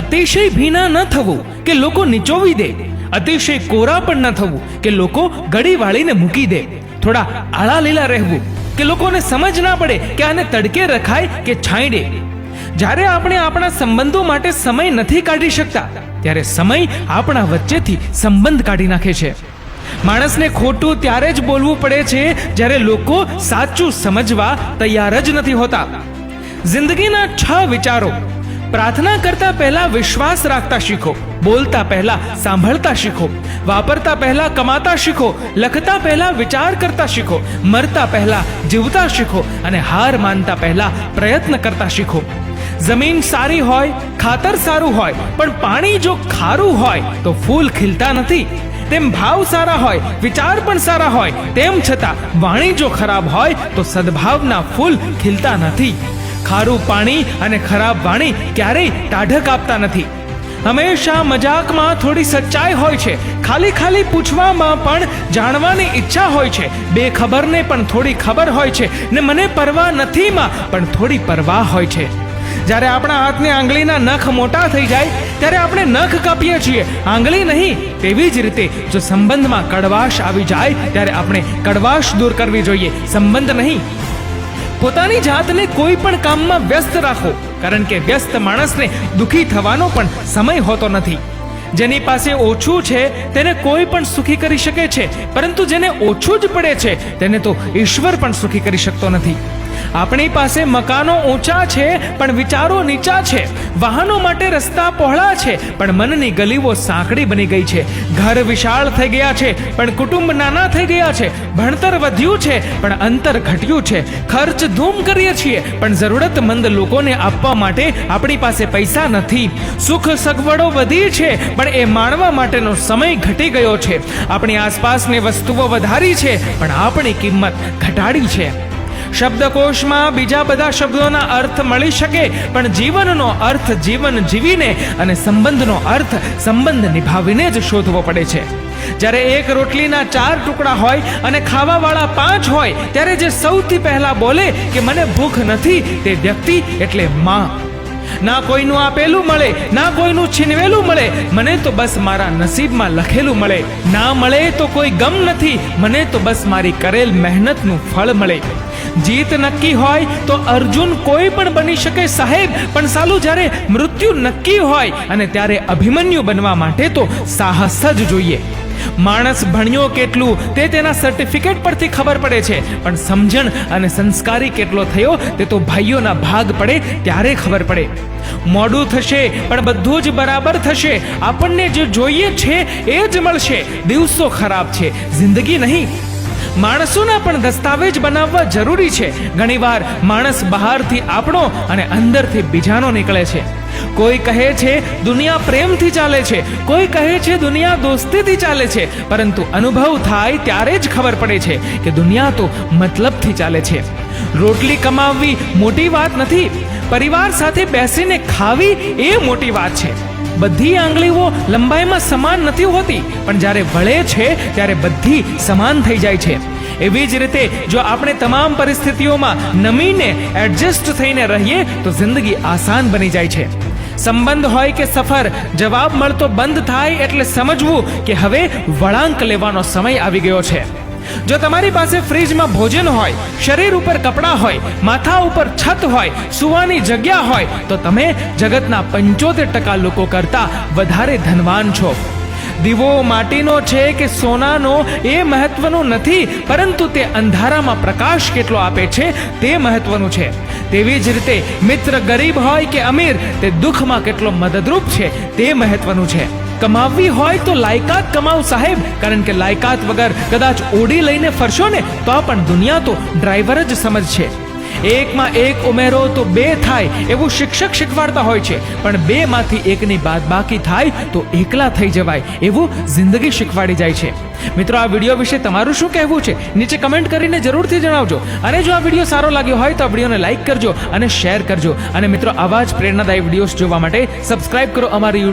અતિશય ભીના ન થવું કે લોકો નીચોવી દે, અતિશય કોરા પણ ન થવું કે લોકો ગળી વાળીને મૂકી દે, થોડા આળા લીલા રહેવું કે લોકોને સમજ ના પડે કે આને તડકે રખાય કે છાંયડે. જ્યારે આપણે આપણા સંબંધો માટે સમય નથી કાઢી શકતા, ત્યારે સમય આપણા વચ્ચેથી સંબંધ કાઢી નાખે છે. માણસને ખોટું ત્યારે જ બોલવું પડે છે જ્યારે લોકો સાચું સમજવા તૈયાર જ નથી હોતા. જિંદગીના 6 વિચારો. પ્રાર્થના કરતા પહેલા વિશ્વાસ રાખતા શીખો, બોલતા પહેલા સાંભળતા શીખો, વાપરતા પહેલા કમાતા શીખો, લખતા પહેલા વિચાર કરતા શીખો, મરતા પહેલા જીવતા શીખો અને હાર માનતા પહેલા પ્રયત્ન કરતા શીખો. જમીન સારી હોય, ખાતર સારું હોય, પણ પાણી જો ખારું હોય તો ફૂલ ખીલતા નથી. તેમ ભાવ સારા હોય, વિચાર પણ સારા હોય, તેમ છતાં વાણી જો ખરાબ હોય તો સદભાવના ફૂલ ખીલતા નથી. ખારું પાણી અને ખરાબ વાણી ક્યારેય ટાઢક આપતા નથી. હંમેશા મજાકમાં થોડી સચ્ચાઈ હોય છે, ખાલી પૂછવામાં પણ જાણવાની ઈચ્છા હોય છે, બેખબરને પણ થોડી ખબર હોય છે, ને મને પરવા નથીમાં પણ થોડી પરવા હોય છે. જ્યારે આપણા હાથની આંગળીના નખ મોટા થઈ જાય ત્યારે આપણે નખ કાપીએ છીએ, આંગળી નહીં. તેવી જ રીતે જો સંબંધમાં કડવાશ આવી જાય ત્યારે આપણે કડવાશ દૂર કરવી જોઈએ, સંબંધ નહીં. પોતાની જાતને કોઈ પણ કામમાં વ્યસ્ત રાખો, કારણ કે વ્યસ્ત માણસને દુઃખી થવાનો પણ સમય હોતો નથી. જેની પાસે ઓછું છે તેને કોઈ પણ સુખી કરી શકે છે, પરંતુ જેને ઓછું જ પડે છે તેને તો ઈશ્વર પણ સુખી કરી શકતો નથી. આપણી પાસે મકાનો ઊંચા છે પણ વિચારો નીચા છે, વાહનો માટે રસ્તા પહોળા છે પણ મનની ગલીઓ સાંકડી બની ગઈ છે, ઘર વિશાળ થઈ ગયા છે પણ કુટુંબ નાના થઈ ગયા છે, ભણતર વધ્યું છે પણ અંતર ઘટ્યું છે, ખર્ચ ધૂમ કરીએ છીએ પણ જરૂરતમંદ લોકોને આપવા માટે આપણી પાસે પૈસા નથી, સુખ સગવડો વધી છે પણ એ માણવા માટેનો સમય ઘટી ગયો છે, આપણી આસપાસની વસ્તુઓ વધારી છે પણ આપણી કિંમત ઘટાડી છે. શબ્દકોશમાં બીજા બધા શબ્દોના અર્થ મળી શકે પણ જીવનનો અર્થ જીવન જીવીને અને સંબંધનો અર્થ સંબંધ નિભાવીને જ શોધવો પડે છે. જ્યારે એક રોટલીના 4 ટુકડા હોય અને ખાવાવાળા 5 હોય ત્યારે જે સૌથી પહેલા બોલે કે મને ભૂખ નથી તે વ્યક્તિ એટલે માં. ના કોઈનું આપેલું મળે, ના કોઈનું છીનવેલું મળે, મને તો બસ મારા નસીબમાં લખેલું મળે. ના મળે તો કોઈ ગમ નથી, મને તો બસ મારી કરેલ મહેનતનું ફળ મળે. જીત નક્કી હોય તો અર્જુન કોઈ પણ બની શકે સાહેબ, પણ સાલું જ્યારે મૃત્યુ નક્કી હોય અને ત્યારે અભિમન્યુ બનવા માટે તો સાહસ જ જોઈએ. માણસ ભણ્યો કેટલું તે તેના સર્ટિફિકેટ પરથી ખબર પડે છે, પણ સમજણ અને સંસ્કારી કેટલો થયો તે તો ભાઈઓના ભાગ પડે ત્યારે ખબર પડે. મોડું થશે પણ બધું જ બરાબર થશે, આપણને જે જોઈએ છે એ જ મળશે. દિવસો ખરાબ છે, જિંદગી નહીં. માણસોના પણ દસ્તાવેજ બનાવવા જરૂરી છે. ઘણીવાર માણસ બહારથી આપણો અને અંદરથી બીજાનો નીકળે છે. કોઈ કહે છે દુનિયા પ્રેમથી ચાલે છે, કોઈ કહે છે દુનિયા દોસ્તીથી ચાલે છે, પરંતુ અનુભવ થાય ત્યારે જ ખબર પડે છે કે દુનિયા તો મતલબથી ચાલે છે. રોટલી કમાવવી મોટી વાત નથી, પરિવાર સાથે બેસીને ખાવી એ મોટી વાત છે. બધી આંગળીઓ લંબાઈમાં સમાન નથી હોતી, પણ જ્યારે વળે છે ત્યારે બધી સમાન થઈ જાય છે. એવી જ રીતે જો આપણે તમામ પરિસ્થિતિઓમાં નમીને એડજસ્ટ થઈને રહીએ તો જિંદગી આસાન બની જાય છે. સંબંધ હોય કે સફર, જવાબ મળતો બંધ થાય એટલે સમજવું કે હવે વળાંક લેવાનો સમય આવી ગયો છે. જો તમારી પાસે ફ્રીજમાં ભોજન હોય, શરીર ઉપર કપડાં હોય, માથા ઉપર છત હોય, સુવાની જગ્યા હોય તો તમે જગતના 75% લોકો કરતા વધારે ધનવાન છો. દીવો માટીનો છે કે સોનાનો એ મહત્વનું નથી, પરંતુ તે અંધારામાં પ્રકાશ કેટલો આપે છે તે મહત્વનું છે. તેવી જ રીતે મિત્ર ગરીબ હોય કે અમીર, તે દુઃખમાં કેટલો મદદરૂપ છે તે મહત્વનું છે. કમાવવી હોય તો લાયકાત કમાવ સાહેબ, કારણ કે લાયકાત વગર કદાચ ઓડી લઈને ફરશો ને તો પણ દુનિયા તો ડ્રાઈવર જ સમજશે. એકમાં એક ઉમેરો તો 2 થાય એવું શિક્ષક શીખવાડતા હોય છે, પણ 2 માંથી 1ની બાદબાકી થાય તો એકલા થઈ જવાય એવું જિંદગી શીખવાડી જાય છે. મિત્રો, આ વિડીયો વિશે તમારું શું કહેવું છે નીચે કમેન્ટ કરીને જરૂરથી જણાવજો. અને જો આ વિડીયો સારો લાગ્યો હોય તો આ વિડીયોને લાઈક કરજો અને શેર કરજો. અને મિત્રો, આવા જ પ્રેરણાદાયી વિડીયોઝ જોવા માટે સબસ્ક્રાઇબ કરો અમારી